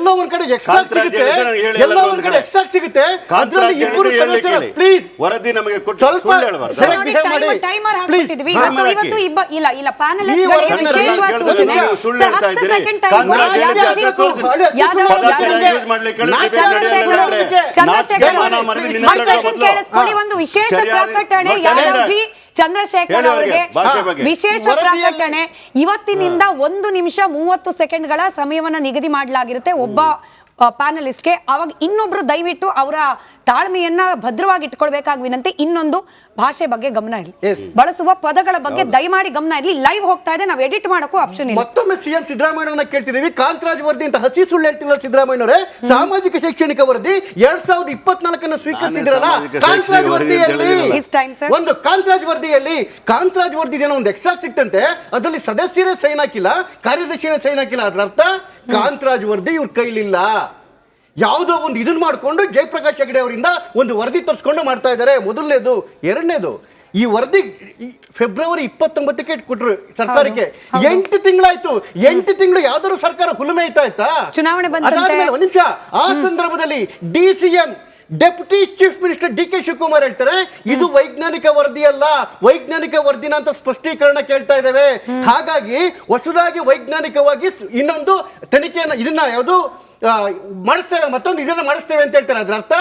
ಎಲ್ಲೋ ಒಂದ್ ಕಡೆ ಎಕ್ಸ್ಟ್ರಾ ಸಿಗುತ್ತೆ, ಎಲ್ಲೋ ಒಂದ್ ಕಡೆ ಎಕ್ಸ್ಟ್ರಾ ಸಿಗುತ್ತೆ. ಅದ್ರಲ್ಲಿ ಇಬ್ಬರು ಸದಸ್ಯರು ಪ್ಲೀಸ್ ವರದಿ ನಮಗೆ ಟೈಮರ್ ಹಾಕ್ಬಿಟ್ಟಿದ್ವಿ ಇವತ್ತು ಇಲ್ಲ ಪ್ಯಾನಲಿಸ್ಟ್ ಗಳಿಗೆ ವಿಶೇಷವಾದ ಸೂಚನೆ. 10 ಸೆಕೆಂಡ್ ಟೈಮ್ ಕೇಳಿಸ್ಕೊಳ್ಳಿ. ಒಂದು ವಿಶೇಷ ಪ್ರಕಟಣೆ ಯಾದವ್ಜಿ ಚಂದ್ರಶೇಖರ್ ಅವರಿಗೆ ವಿಶೇಷ ಪ್ರಕಟಣೆ. ಇವತ್ತಿನಿಂದ 1 ನಿಮಿಷ 30 ಸೆಕೆಂಡ್ಗಳ ಸಮಯವನ್ನ ನಿಗದಿ ಮಾಡಲಾಗಿರುತ್ತೆ ಒಬ್ಬ ಪ್ಯಾನಲಿಸ್ಟ್ಗೆ. ಅವಾಗ ಇನ್ನೊಬ್ರು ದಯವಿಟ್ಟು ಅವರ ತಾಳ್ಮೆಯನ್ನ ಭದ್ರವಾಗಿ ಇಟ್ಕೊಳ್ಬೇಕಾಗಿ ವಿನಂತಿ. ಇನ್ನೊಂದು, ಭಾಷೆ ಬಗ್ಗೆ ಗಮನ ಇರಲಿ, ಬಳಸುವ ಪದಗಳ ಬಗ್ಗೆ ದಯಮಾಡಿ ಗಮನ ಇರಲಿ. ಲೈವ್ ಹೋಗ್ತಾ ಇದೆ, ನಾವು ಎಡಿಟ್ ಮಾಡೋಕ್ಕೂ ಆಪ್ಷನ್ ಇಲ್ಲ. ಮತ್ತೊಮ್ಮೆ ಸಿಎಂ ಸಿದ್ದರಾಮಯ್ಯನವರನ್ನ ಕೇಳ್ತಿದ್ದೀವಿ, ಕಾಂತರಾಜ್ ವರದಿ ಅಂತ ಹಸಿ ಸುಳ್ಳು ಹೇಳ್ತಿಲ್ಲ ಸಿದ್ದರಾಮಯ್ಯನವರೇ. ಸಾಮಾಜಿಕ ಶೈಕ್ಷಣಿಕ ವರದಿ 2024 ಸ್ವೀಕರಿಸಿದ್ರಲ್ಲ, ಕಾಂತರಾಜ್ ವರದಿಯಲ್ಲಿ ಒಂದು ಕಾಂತರಾಜ್ ವರದಿ ಏನೋ ಒಂದು ಎಕ್ಸ್ಟ್ರಾ ಸಿಕ್ತಂತೆ, ಅದರಲ್ಲಿ ಸದಸ್ಯರೇ ಸೈನ್ ಹಾಕಿಲ್ಲ, ಕಾರ್ಯದರ್ಶಿನೇ ಸೈನ್ ಹಾಕಿಲ್ಲ. ಅದರ ಅರ್ಥ ಕಾಂತರಾಜ್ ವರದಿ ಇವ್ರ ಕೈಲಿಲ್ಲ. ಯಾವುದೋ ಒಂದು ಇದನ್ನ ಮಾಡಿಕೊಂಡು ಜಯಪ್ರಕಾಶ್ ಹೆಗಡೆ ಅವರಿಂದ ಒಂದು ವರದಿ ತರಿಸ್ಕೊಂಡು ಮಾಡ್ತಾ ಇದ್ದಾರೆ. ಮೊದಲನೇದು. ಎರಡನೇದು, ಈ ವರದಿ ಫೆಬ್ರವರಿ 29ಕ್ಕೆ ಕೊಟ್ಟರು ಸರ್ಕಾರಕ್ಕೆ. 8 ತಿಂಗಳಾಯ್ತು. 8 ತಿಂಗಳು ಯಾವ್ದಾದ್ರು ಸರ್ಕಾರ ಹುಲುಮೆ ಆಯ್ತಾ? ಚುನಾವಣೆ ಅದಾದ್ಮೇಲೆ ಒಂದ್ ನಿಮಿಷ, ಆ ಸಂದರ್ಭದಲ್ಲಿ DCM deputy chief minister DK Shivakumar ಹೇಳ್ತಾರೆ, ಇದು ವೈಜ್ಞಾನಿಕ ವರದಿ ಅಲ್ಲ, ವೈಜ್ಞಾನಿಕ ವರದಿನ ಅಂತ ಸ್ಪಷ್ಟೀಕರಣ ಕೇಳ್ತಾ ಇದ್ದೇವೆ. ಹಾಗಾಗಿ ಹೊಸದಾಗಿ ವೈಜ್ಞಾನಿಕವಾಗಿ ಇನ್ನೊಂದು ತನಿಖೆಯನ್ನ ಇದನ್ನ ಯಾವುದು ಮಾಡಿಸ್ತೇವೆ, ಮತ್ತೊಂದು ಇದನ್ನ ಮಾಡಿಸ್ತೇವೆ ಅಂತ ಹೇಳ್ತಾರೆ. ಅದರ ಅರ್ಥ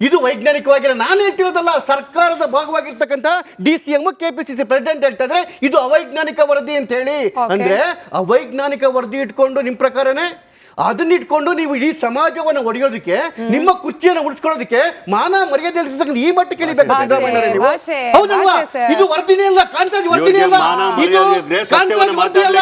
ಇದು ವೈಜ್ಞಾನಿಕವಾಗಿಲ್ಲ. ನಾನು ಹೇಳ್ತಿರೋದಲ್ಲ, ಸರ್ಕಾರದ ಭಾಗವಾಗಿರ್ತಕ್ಕಂಥ DCM KPCC ಪ್ರೆಸಿಡೆಂಟ್ ಹೇಳ್ತಾ ಇದ್ರೆ ಇದು ಅವೈಜ್ಞಾನಿಕ ವರದಿ ಅಂತ ಹೇಳಿ. ಅಂದ್ರೆ ಅವೈಜ್ಞಾನಿಕ ವರದಿ ಇಟ್ಕೊಂಡು ನಿಮ್ ಪ್ರಕಾರನೇ ಅದನ್ನ ಇಟ್ಕೊಂಡು ನೀವು ಇಡೀ ಸಮಾಜವನ್ನು ಒಡೆಯೋದಕ್ಕೆ, ನಿಮ್ಮ ಕುರ್ಚಿಯನ್ನು ಉಳಿಸ್ಕೊಳ್ಳೋದಕ್ಕೆ ಮಾನ ಮರ್ಯಾದೆ ಈ ಮಟ್ಟಕ್ಕೆ ಇಳಿಬೇಕು. ಹೌದಲ್ವಾ? ಇದು ವರದಿನೇ ಅಲ್ಲ, ಕಾಂತರಾಜ್ ವರದಿನೇ ಅಲ್ಲ, ಇದು ಕಾಂತರಾಜ್ ವರದಿ ಅಲ್ಲ.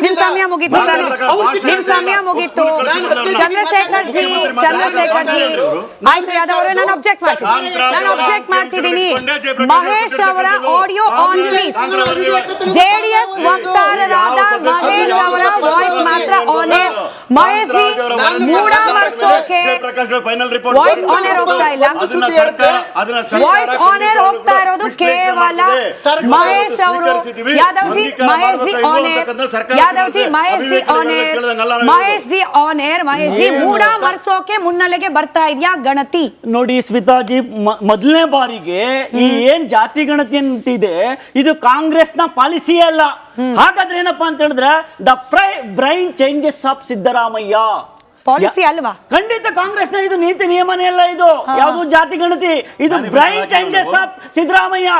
ಇದು ಸಮಯ ಮುಗಿತು. ಚಂದ್ರಶೇಖರ್ ಜಿ ಆಯ್ತು. ಯಾದವ್ ಅವರೇ, ನಾನು ಅಬ್ಜೆಕ್ಟ್ ಮಾಡ್ತಿದ್ದೀನಿ. ಮಹೇಶ್ ಅವರ ಆಡಿಯೋ ಆನ್ ಪ್ಲೀಸ್. JDS ವಕ್ತಾರರಾದ ಮಹೇಶ್ ಅವರ ವಾಯ್ಸ್ ಮಾತ್ರ ಆನ್ ಏರ್. ಮಹೇಶ್ ಜಿ, ಮೂಡ ಮರ್ಸೋಕೆ ವಾಯ್ಸ್ ಆನ್ ಏರ್ ಹೋಗ್ತಾ ಇಲ್ಲ. ವಾಯ್ಸ್ ಆನ್ ಏರ್ ಹೋಗ್ತಾ ಇರೋದು ಕೇವಲ ಮಹೇಶ್ ಅವರು. Yadav ji, Mahesh ji on air. Yadav ji, Mahesh ji on air. Mahesh ji on air. Mahesh ji, ಮೂಡ ಮರ್ಸೋಕೆ ಮುನ್ನೆಲೆಗೆ ಬರ್ತಾ ಇದೆಯಾ ಗಣತಿ? ನೋಡಿ ಸ್ಮಿತಾಜಿ, ಮೊದಲನೇ ಬಾರಿಗೆ ಈ ಏನ್ ಜಾತಿ ಗಣತಿ ಅಂತಿದೆ ಇದು ಕಾಂಗ್ರೆಸ್ನ ಪಾಲಿಸಿಯೇ ಅಲ್ಲ. ಹಾಗಾದ್ರೆ ಏನಪ್ಪಾ ಅಂತ ಹೇಳಿದ್ರೆ the brain changes of Siddaramaiah policy ಅಲ್ವಾ? ಖಂಡಿತ ಕಾಂಗ್ರೆಸ್ನ ಇದು ನೀತಿ ನಿಯಮನೇ ಅಲ್ಲ. ಇದು ಯಾವುದು ಜಾತಿ ಗಣತಿ, ಇದು brain changes of Siddaramaiah.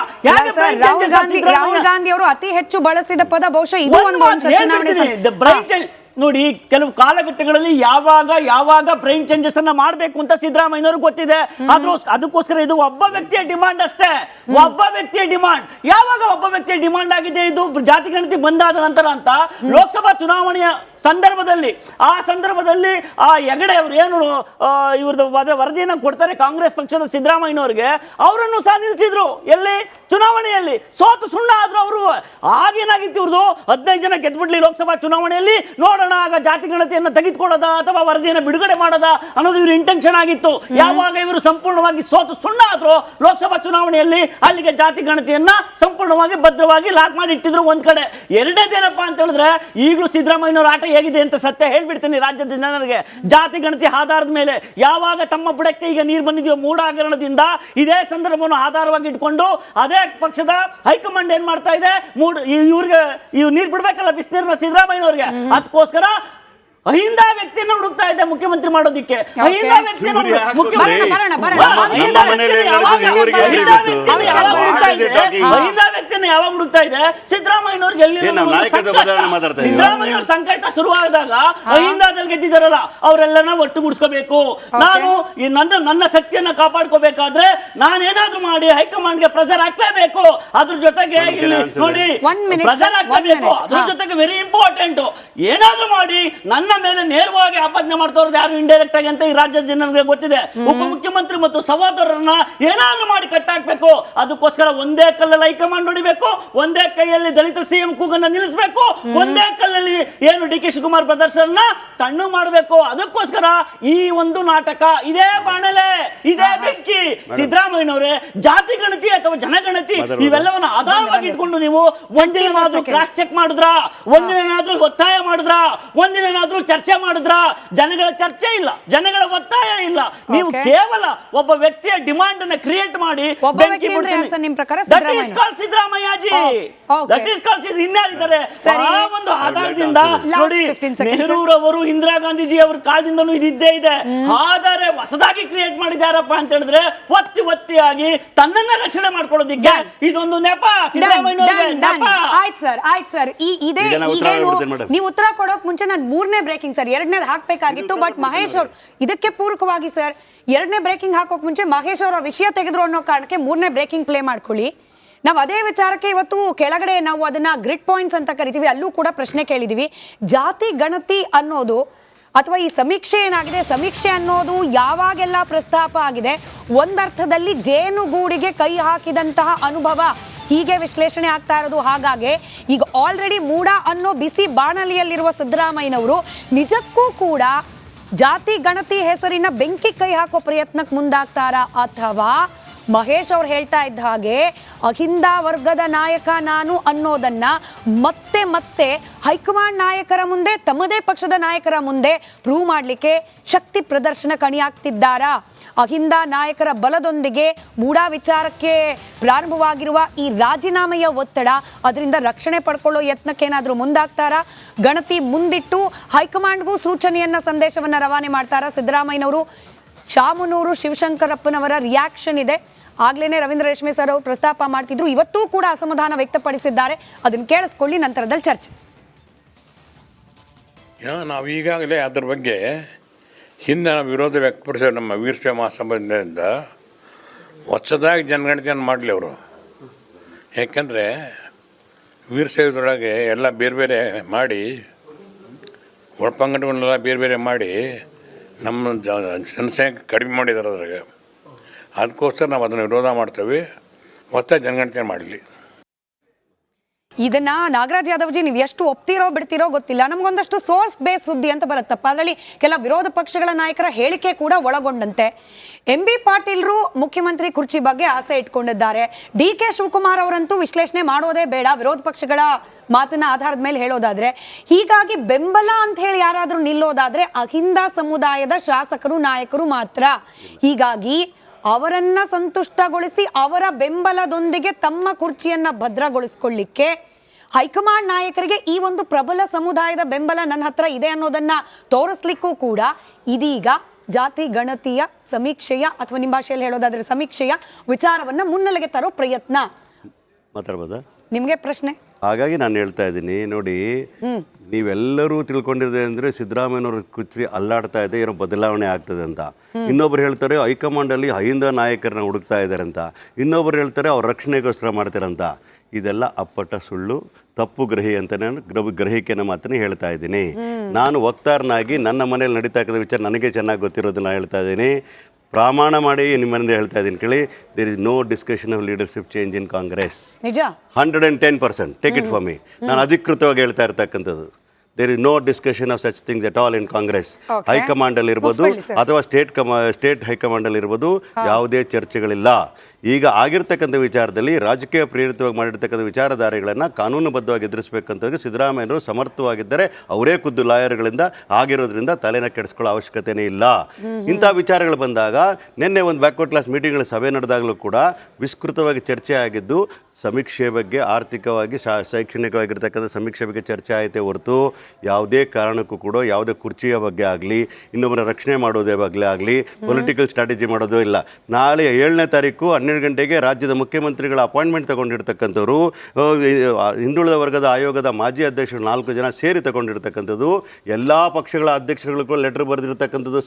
Rahul Gandhi ಅವರು ಅತಿ ಹೆಚ್ಚು ಬಳಸಿದ ಪದ ಬಹುಶಃ ಇದು ಒಂದು ಚುನಾವಣೆ. ನೋಡಿ, ಕೆಲವು ಕಾಲಘಟ್ಟಗಳಲ್ಲಿ ಯಾವಾಗ ಬ್ರೈನ್ ಚೇಂಜಸ್ ಅನ್ನ ಮಾಡಬೇಕು ಅಂತ ಸಿದ್ದರಾಮಯ್ಯನವ್ರಿಗೆ ಗೊತ್ತಿದೆ. ಆದ್ರೂ ಅದಕ್ಕೋಸ್ಕರ ಇದು ಒಬ್ಬ ವ್ಯಕ್ತಿಯ ಡಿಮಾಂಡ್ ಅಷ್ಟೇ. ಒಬ್ಬ ವ್ಯಕ್ತಿಯ ಡಿಮಾಂಡ್. ಯಾವಾಗ ಒಬ್ಬ ವ್ಯಕ್ತಿಯ ಡಿಮಾಂಡ್ ಆಗಿದೆ ಇದು ಜಾತಿ ಗಣತಿ ಬಂದಾದ ನಂತರ ಅಂತ ಲೋಕಸಭಾ ಚುನಾವಣೆಯ ಸಂದರ್ಭದಲ್ಲಿ ಆ ಹೆಗಡೆ ಅವರು ಏನು ಇವ್ರದ್ದು ವರದಿಯನ್ನು ಕೊಡ್ತಾರೆ ಕಾಂಗ್ರೆಸ್ ಪಕ್ಷದ ಸಿದ್ದರಾಮಯ್ಯನವರಿಗೆ, ಅವರನ್ನು ಸಹ ನಿಲ್ಲಿಸಿದ್ರು. ಎಲ್ಲಿ? ಚುನಾವಣೆಯಲ್ಲಿ ಸೋತು ಸುಣ್ಣ ಆದ್ರು ಅವರು. ಆಗೇನಾಗಿತ್ತು, ಇವ್ರದ್ದು 15 ಜನ ಗೆದ್ಬಿಡ್ಲಿ ಲೋಕಸಭಾ ಚುನಾವಣೆಯಲ್ಲಿ, ನೋಡೋಣ ಆಗ ಜಾತಿ ಗಣತಿಯನ್ನು ತೆಗೆದುಕೊಳ್ಳೋದ ಅಥವಾ ವರದಿಯನ್ನು ಬಿಡುಗಡೆ ಮಾಡೋದ ಅನ್ನೋದು ಇವ್ರ ಇಂಟೆನ್ಷನ್ ಆಗಿತ್ತು. ಯಾವಾಗ ಇವರು ಸಂಪೂರ್ಣವಾಗಿ ಸೋತು ಸುಣ್ಣ ಆದ್ರು ಲೋಕಸಭಾ ಚುನಾವಣೆಯಲ್ಲಿ, ಅಲ್ಲಿಗೆ ಜಾತಿ ಗಣತಿಯನ್ನ ಸಂಪೂರ್ಣವಾಗಿ ಭದ್ರವಾಗಿ ಲಾಕ್ ಮಾಡಿ ಇಟ್ಟಿದ್ರು ಒಂದ್ ಕಡೆ. ಎರಡನೇದೇನಪ್ಪಾ ಅಂತ ಹೇಳಿದ್ರೆ, ಈಗಲೂ ಸಿದ್ದರಾಮಯ್ಯನವರ ಆಟ ಹೇಗಿದೆ ಅಂತ ಸತ್ಯ ಹೇಳ್ಬಿಡ್ತೀನಿ ರಾಜ್ಯದ ಜನರಿಗೆ. ಜಾತಿ ಗಣತಿ ಆಧಾರದ ಮೇಲೆ ಯಾವಾಗ ತಮ್ಮ ಬುಡಕ್ಕೆ ಈಗ ನೀರು ಬಂದಿದೆಯೋ ಮೂಡ ಹಗರಣದಿಂದ, ಇದೇ ಸಂದರ್ಭವನ್ನು ಆಧಾರವಾಗಿ ಇಟ್ಕೊಂಡು ಅದೇ ಪಕ್ಷದ ಹೈಕಮಾಂಡ್ ಏನ್ ಮಾಡ್ತಾ ಇದೆ, ಇವ್ರಿಗೆ ನೀರು ಬಿಡ್ಬೇಕಲ್ಲ ಬಿಸಿನೀರ್ನ ಸಿದ್ದರಾಮಯ್ಯನವ್ರಿಗೆ, ಅದಕ್ಕೋಸ್ಕರ ಅಹಿಂದ ವ್ಯಕ್ತಿಯನ್ನು ಹುಡುಕ್ತಾ ಇದೆ ಮುಖ್ಯಮಂತ್ರಿ ಮಾಡೋದಿಕ್ಕೆ. ಅಹಿಂದ ವ್ಯಕ್ತಿಯನ್ನು ನಾಯಕನ ಯಾವಾಗ ಹುಡುಕ್ತಾ ಇದೆ ಸಿದ್ದರಾಮಯ್ಯನವ್ರಿಗೆ ಎಲ್ಲಿ ಸಿದ್ದರಾಮಯ್ಯವ್ರ ಸಂಕಟ ಶುರುವಾದಾಗ ಅಹಿಂದಾದಲ್ಲಿ ಗೆದ್ದಿದ್ದಾರಲ್ಲ ಅವರೆಲ್ಲನ ಒಟ್ಟುಗೂಡಿಸ್ಕೋಬೇಕು. ನಾನು ನನ್ನ ಶಕ್ತಿಯನ್ನ ಕಾಪಾಡ್ಕೋಬೇಕಾದ್ರೆ ನಾನೇನಾದ್ರೂ ಮಾಡಿ ಹೈಕಮಾಂಡ್ಗೆ ಪ್ರೆಷರ್ ಹಾಕ್ಲೇಬೇಕು. ಅದ್ರ ಜೊತೆಗೆ ಇಲ್ಲಿ ನೋಡಿ ಪ್ರೆಷರ್ ಹಾಕ್ಲೇಬೇಕು. ಅದ್ರ ಜೊತೆಗೆ ವೆರಿ ಇಂಪಾರ್ಟೆಂಟ್, ಏನಾದ್ರೂ ಮಾಡಿ ನನ್ನ ಮೇಲೆ ನೇರವಾಗಿ ಆಪಾದನೆ ಮಾಡ್ತವ್ರದ್ದು ಯಾರು ಇಂಡೈರೆಕ್ಟ್ ಆಗಿ ಅಂತ ಈ ರಾಜ್ಯದ ಜನರಿಗೆ ಗೊತ್ತಿದೆ. ಉಪಮುಖ್ಯಮಂತ್ರಿ ಮತ್ತು ಸಹೋದರರನ್ನ ಏನಾದ್ರೂ ಮಾಡಿ ಕಟ್ಟಾಕ್ಬೇಕು. ಅದಕ್ಕೋಸ್ಕರ ಒಂದೇ ಕಲ್ಲಲ್ಲಿ ಹೈಕಮಾಂಡ್ ಹೊಡಿಬೇಕು, ಒಂದೇ ಕೈಯಲ್ಲಿ ದಲಿತ ಸಿಎಂ ಕೂಗನ್ನ ನಿಲ್ಲಿಸಬೇಕು, ಒಂದೇ ಕಲ್ಲಲ್ಲಿ ಏನು ಡಿ ಕೆ ಶಿವಕುಮಾರ್ ಪ್ರದರ್ಶನ ತಣ್ಣು ಮಾಡಬೇಕು. ಅದಕ್ಕೋಸ್ಕರ ಈ ಒಂದು ನಾಟಕ, ಇದೇ ಬಾಣಲೆ, ಇದೇ ಬೆಂಕಿ. ಸಿದ್ದರಾಮಯ್ಯನವರೇ, ಜಾತಿ ಗಣತಿ ಅಥವಾ ಜನಗಣತಿ ಇವೆಲ್ಲವನ್ನ ಆಧಾರವಾಗಿ ಇಟ್ಕೊಂಡು ನೀವು ಒಂದಿನಾದ್ರೂ ಕ್ರಾಸ್ ಚೆಕ್ ಮಾಡಿದ್ರ, ಒಂದಿನಾದ್ರೂ ಒತ್ತಾಯ ಮಾಡಿದ್ರ, ಒಂದಿನಾದ್ರೂ ಚರ್ಚೆ ಮಾಡಿದ್ರ? ಜನಗಳ ಚರ್ಚೆ ಇಲ್ಲ, ಜನಗಳ ಒತ್ತಾಯ ಇಲ್ಲ. ನೀವು ಕೇವಲ ಒಬ್ಬ ವ್ಯಕ್ತಿಯ ಡಿಮಾಂಡ್ ಅನ್ನ ಕ್ರಿಯೇಟ್ ಮಾಡಿ ಬೆಂಕಿ ಸಿದ್ದರಾಮಯ್ಯಜಿ ಇನ್ಯಾರಿದ್ದಾರೆ ಆ ಒಂದು ಆಧಾರದಿಂದ ನೋಡಿ. ನೆಹರೂರವರು, ಇಂದಿರಾ ಗಾಂಧೀಜಿ ಅವರ ಕಾಲದಿಂದನೂ ಇದಿದ್ದೇ ಇದೆ. ಆದರೆ ಹೊಸದಾಗಿ ಕ್ರಿಯೇಟ್ ಮಾಡಿದಾರಪ್ಪ ಅಂತ ಹೇಳಿದ್ರೆ ಒತ್ತಿಯಾಗಿ ತನ್ನನ್ನ ರಕ್ಷಣೆ ಮಾಡ್ಕೊಳ್ಳೋದಿಕ್ಕೆ ಇದೊಂದು ನೆಪ. ಆಯ್ತು ಸರ್, ನೀವು ಉತ್ತರ ಕೊಡೋಕ್ ಮುಂಚೆ ನಾನು ಮೂರನೇ ಬ್ರೇಕಿಂಗ್ ಸರ್, ಎರಡನೇದು ಹಾಕ್ಬೇಕಾಗಿತ್ತು. ಬಟ್ ಮಹೇಶ್ ಅವರು ಇದಕ್ಕೆ ಪೂರಕವಾಗಿ ಸರ್, ಎರಡನೇ ಬ್ರೇಕಿಂಗ್ ಹಾಕೋಕ್ ಮುಂಚೆ ಮಹೇಶ್ ಅವರ ವಿಷಯ ತೆಗೆದ್ರು ಅನ್ನೋ ಕಾರಣಕ್ಕೆ ಮೂರನೇ ಬ್ರೇಕಿಂಗ್ ಪ್ಲೇ ಮಾಡ್ಕೊಳ್ಳಿ. ನಾವು ಅದೇ ವಿಚಾರಕ್ಕೆ ಇವತ್ತು ಕೆಳಗಡೆ ನಾವು ಅದನ್ನ ಗ್ರಿಡ್ ಪಾಯಿಂಟ್ಸ್ ಅಂತ ಕರಿತೀವಿ, ಅಲ್ಲೂ ಕೂಡ ಪ್ರಶ್ನೆ ಕೇಳಿದೀವಿ. ಜಾತಿ ಗಣತಿ ಅನ್ನೋದು ಅಥವಾ ಈ ಸಮೀಕ್ಷೆ ಏನಾಗಿದೆ, ಸಮೀಕ್ಷೆ ಅನ್ನೋದು ಯಾವಾಗೆಲ್ಲ ಪ್ರಸ್ತಾಪ ಆಗಿದೆ, ಒಂದರ್ಥದಲ್ಲಿ ಜೇನುಗೂಡಿಗೆ ಕೈ ಹಾಕಿದಂತಹ ಅನುಭವ ಹೀಗೆ ವಿಶ್ಲೇಷಣೆ ಆಗ್ತಾ ಇರೋದು. ಹಾಗಾಗಿ ಈಗ ಆಲ್ರೆಡಿ ಮೂಡ ಅನ್ನೋ ಬಿಸಿ ಬಾಣಲಿಯಲ್ಲಿರುವ ಸಿದ್ದರಾಮಯ್ಯನವರು ನಿಜಕ್ಕೂ ಕೂಡ ಜಾತಿ ಗಣತಿ ಹೆಸರಿನ ಬೆಂಕಿ ಕೈ ಹಾಕೋ ಪ್ರಯತ್ನಕ್ಕೆ ಮುಂದಾಗ್ತಾರಾ, ಅಥವಾ ಮಹೇಶ್ ಅವ್ರು ಹೇಳ್ತಾ ಇದ್ದ ಹಾಗೆ ಅಹಿಂದ ವರ್ಗದ ನಾಯಕ ನಾನು ಅನ್ನೋದನ್ನ ಮತ್ತೆ ಮತ್ತೆ ಹೈಕಮಾಂಡ್ ನಾಯಕರ ಮುಂದೆ, ತಮ್ಮದೇ ಪಕ್ಷದ ನಾಯಕರ ಮುಂದೆ ಪ್ರೂವ್ ಮಾಡಲಿಕ್ಕೆ ಶಕ್ತಿ ಪ್ರದರ್ಶನ ಕಣಿಯಾಗ್ತಿದ್ದಾರಾ? ಅಹಿಂದ ನಾಯಕರ ಬಲದೊಂದಿಗೆ ಮೂಡಾ ವಿಚಾರಕ್ಕೆ ಪ್ರಾರಂಭವಾಗಿರುವ ಈ ರಾಜೀನಾಮೆಯ ಒತ್ತಡ, ಅದರಿಂದ ರಕ್ಷಣೆ ಪಡ್ಕೊಳ್ಳೋ ಯತ್ನಕ್ಕೇನಾದ್ರೂ ಮುಂದಾಗ್ತಾರಾ? ಗಣತಿ ಮುಂದಿಟ್ಟು ಹೈಕಮಾಂಡ್ಗೂ ಸೂಚನೆಯನ್ನ, ಸಂದೇಶವನ್ನ ರವಾನೆ ಮಾಡ್ತಾರಾ ಸಿದ್ದರಾಮಯ್ಯನವರು? ಶಾಮನೂರು ಶಿವಶಂಕರಪ್ಪನವರ ರಿಯಾಕ್ಷನ್ ಇದೆ. ಆಗ್ಲೇನೆ ರವೀಂದ್ರ ರೇಷ್ಮೆ ಸರ್ ಅವರು ಪ್ರಸ್ತಾಪ ಮಾಡ್ತಿದ್ರು, ಇವತ್ತೂ ಕೂಡ ಅಸಮಾಧಾನ ವ್ಯಕ್ತಪಡಿಸಿದ್ದಾರೆ. ಅದನ್ನ ಕೇಳಿಸ್ಕೊಳ್ಳಿ, ನಂತರದಲ್ಲಿ ಚರ್ಚೆ. ನಾವು ಈಗಾಗಲೇ ಅದ್ರ ಬಗ್ಗೆ ಹಿಂದೆ ನಾವು ವಿರೋಧ ವ್ಯಕ್ತಪಡಿಸೋ ನಮ್ಮ ವೀರಶೈವ ಮಹಾಸಭೆಯಿಂದ ಹೊಸದಾಗಿ ಜನಗಣತಿಯನ್ನು ಮಾಡಲಿ ಅವರು. ಯಾಕೆಂದರೆ ವೀರಶೈವದೊಳಗೆ ಎಲ್ಲ ಬೇರೆ ಬೇರೆ ಮಾಡಿ, ಒಳಪಂಗಡಗಳನ್ನೆಲ್ಲ ಬೇರೆ ಬೇರೆ ಮಾಡಿ ನಮ್ಮ ಜನಸಂಖ್ಯೆ ಕಡಿಮೆ ಮಾಡಿದ್ದಾರೆ ಅದ್ರಾಗ. ಅದಕ್ಕೋಸ್ಕರ ನಾವು ಅದನ್ನು ವಿರೋಧ ಮಾಡ್ತೇವೆ. ಹೊಸ ಜನಗಣತಿ ಮಾಡಲಿ. ಇದನ್ನ ನಾಗರಾಜ್ ಯಾದವ್ಜಿ ನೀವು ಎಷ್ಟು ಒಪ್ತಿರೋ ಬಿಡ್ತಿರೋ ಗೊತ್ತಿಲ್ಲ, ನಮಗೊಂದಷ್ಟು ಸೋರ್ಸ್ ಬೇಸ್ ಸುದ್ದಿ ಅಂತ ಬರುತ್ತಪ್ಪ. ಅದರಲ್ಲಿ ಕೆಲ ವಿರೋಧ ಪಕ್ಷಗಳ ನಾಯಕರ ಹೇಳಿಕೆ ಕೂಡ ಒಳಗೊಂಡಂತೆ. ಎಂ ಬಿ ಪಾಟೀಲ್ರು ಮುಖ್ಯಮಂತ್ರಿ ಕುರ್ಚಿ ಬಗ್ಗೆ ಆಸೆ ಇಟ್ಕೊಂಡಿದ್ದಾರೆ. ಡಿ ಕೆ ಶಿವಕುಮಾರ್ ಅವರಂತೂ ವಿಶ್ಲೇಷಣೆ ಮಾಡೋದೇ ಬೇಡ, ವಿರೋಧ ಪಕ್ಷಗಳ ಮಾತಿನ ಆಧಾರದ ಮೇಲೆ ಹೇಳೋದಾದ್ರೆ. ಹೀಗಾಗಿ ಬೆಂಬಲ ಅಂತ ಹೇಳಿ ಯಾರಾದ್ರೂ ನಿಲ್ಲೋದಾದ್ರೆ ಅಹಿಂದ ಸಮುದಾಯದ ಶಾಸಕರು, ನಾಯಕರು ಮಾತ್ರ. ಹೀಗಾಗಿ ಅವರನ್ನ ಸಂತುಷ್ಟಗೊಳಿಸಿ ಅವರ ಬೆಂಬಲದೊಂದಿಗೆ ತಮ್ಮ ಕುರ್ಚಿಯನ್ನ ಭದ್ರಗೊಳಿಸಿಕೊಳ್ಳಿಕ್ಕೆ ಹೈಕಮಾಂಡ್ ನಾಯಕರಿಗೆ ಈ ಒಂದು ಪ್ರಬಲ ಸಮುದಾಯದ ಬೆಂಬಲ ನನ್ನ ಹತ್ರ ಇದೆ ಅನ್ನೋದನ್ನ ತೋರಿಸ್ಲಿಕ್ಕೂ ಕೂಡ ಇದೀಗ ಜಾತಿ ಗಣತಿಯ ಸಮೀಕ್ಷೆಯ, ಅಥವಾ ನಿಮ್ಮ ಭಾಷೆಯಲ್ಲಿ ಹೇಳೋದಾದ್ರೆ ಸಮೀಕ್ಷೆಯ ವಿಚಾರವನ್ನ ಮುನ್ನೆಲೆಗೆ ತರೋ ಪ್ರಯತ್ನ. ಮಾತಾಡ್ಬೋದಾ? ನಿಮ್ಗೆ ಪ್ರಶ್ನೆ. ಹಾಗಾಗಿ ನಾನು ಹೇಳ್ತಾ ಇದ್ದೀನಿ ನೋಡಿ, ನೀವೆಲ್ಲರೂ ತಿಳ್ಕೊಂಡಿದೆ ಅಂದರೆ ಸಿದ್ದರಾಮಯ್ಯನವ್ರ ಕುರ್ಚಿ ಅಲ್ಲಾಡ್ತಾ ಇದೆ, ಏನೋ ಬದಲಾವಣೆ ಆಗ್ತದೆ ಅಂತ. ಇನ್ನೊಬ್ರು ಹೇಳ್ತಾರೆ ಹೈಕಮಾಂಡಲ್ಲಿ ಅಹಿಂದ ನಾಯಕರನ್ನ ಹುಡುಕ್ತಾ ಇದ್ದಾರೆ ಅಂತ. ಇನ್ನೊಬ್ರು ಹೇಳ್ತಾರೆ ಅವ್ರ ರಕ್ಷಣೆಗೋಸ್ಕರ ಮಾಡ್ತಾರಂತ. ಇದೆಲ್ಲ ಅಪ್ಪಟ ಸುಳ್ಳು, ತಪ್ಪು ಅಂತ ನಾನು ಗ್ರಹಿಕೆನ ಮಾತನ್ನು ಹೇಳ್ತಾ ಇದ್ದೀನಿ. ನಾನು ವಕ್ತಾರನಾಗಿ ನನ್ನ ಮನೇಲಿ ನಡೀತಾ ಇದ್ದ ವಿಚಾರ ನನಗೆ ಚೆನ್ನಾಗಿ ಗೊತ್ತಿರೋದನ್ನ ಹೇಳ್ತಾ ಇದ್ದೀನಿ. ಪ್ರಮಾಣ ಮಾಡಿ ನಿಮ್ಮಂದೆ ಹೇಳ್ತಾ ಇದ್ದೀನಿ ಕೇಳಿ. There is no discussion of leadership change in Congress. ನಿಜ 110%. Take it for me. ನಾನು ಅಧಿಕೃತವಾಗಿ ಹೇಳ್ತಾ ಇರ್ತಕ್ಕಂಥದ್ದು. There is no discussion of such things at all in Congress. ಹೈಕಮಾಂಡಲ್ಲಿ ಇರ್ಬೋದು ಅಥವಾ ಸ್ಟೇಟ್ ಹೈಕಮಾಂಡಲ್ಲಿ ಇರ್ಬೋದು, ಯಾವುದೇ ಚರ್ಚೆಗಳಿಲ್ಲ. ಈಗ ಆಗಿರ್ತಕ್ಕಂಥ ವಿಚಾರದಲ್ಲಿ ರಾಜಕೀಯ ಪ್ರೇರಿತವಾಗಿ ಮಾಡಿರ್ತಕ್ಕಂಥ ವಿಚಾರಧಾರೆಗಳನ್ನು ಕಾನೂನುಬದ್ಧವಾಗಿ ಎದುರಿಸಬೇಕಂತ ಸಿದ್ದರಾಮಯ್ಯರು ಸಮರ್ಥವಾಗಿದ್ದರೆ ಅವರೇ ಖುದ್ದು ಲಾಯರ್ಗಳಿಂದ ಆಗಿರೋದ್ರಿಂದ ತಲೆನ ಕೆಡಿಸ್ಕೊಳ್ಳೋ ಅವಶ್ಯಕತೆನೇ ಇಲ್ಲ. ಇಂಥ ವಿಚಾರಗಳು ಬಂದಾಗ ನಿನ್ನೆ ಒಂದು ಬ್ಯಾಕ್ವರ್ಡ್ ಕ್ಲಾಸ್ ಮೀಟಿಂಗ್ಗಳ ಸಭೆ ನಡೆದಾಗಲೂ ಕೂಡ ವಿಸ್ತೃತವಾಗಿ ಚರ್ಚೆ ಆಗಿದ್ದು ಸಮೀಕ್ಷೆ ಬಗ್ಗೆ, ಆರ್ಥಿಕವಾಗಿ ಶೈಕ್ಷಣಿಕವಾಗಿರ್ತಕ್ಕಂಥ ಸಮೀಕ್ಷೆ ಬಗ್ಗೆ ಚರ್ಚೆ ಆಯಿತೇ ಹೊರತು ಯಾವುದೇ ಕಾರಣಕ್ಕೂ ಕೂಡ ಯಾವುದೇ ಕುರ್ಚಿಯ ಬಗ್ಗೆ ಆಗಲಿ, ಇನ್ನೊಬ್ಬರ ರಕ್ಷಣೆ ಮಾಡೋದೇ ಬಗ್ಗೆ ಆಗಲಿ, ಪೊಲಿಟಿಕಲ್ ಸ್ಟ್ರಾಟಜಿ ಮಾಡೋದು ಇಲ್ಲ. ನಾಳೆ 7ನೇ ತಾರೀಕು 12 ಗಂಟೆಗೆ ರಾಜ್ಯದ ಮುಖ್ಯಮಂತ್ರಿಗಳ ಅಪಾಯಿಂಟ್ಮೆಂಟ್ ತಗೊಂಡಿರ್ತಕ್ಕಂಥವ್ರು, ಹಿಂದುಳಿದ ವರ್ಗದ ಆಯೋಗದ ಮಾಜಿ ಅಧ್ಯಕ್ಷರು 4 ಜನ ಸೇರಿ ತಗೊಂಡಿರ್ತಕ್ಕಂಥದ್ದು, ಎಲ್ಲ ಪಕ್ಷಗಳ ಅಧ್ಯಕ್ಷರುಗಳು ಲೆಟರ್ ಬರೆದಿರ್ತಕ್ಕಂಥದ್ದು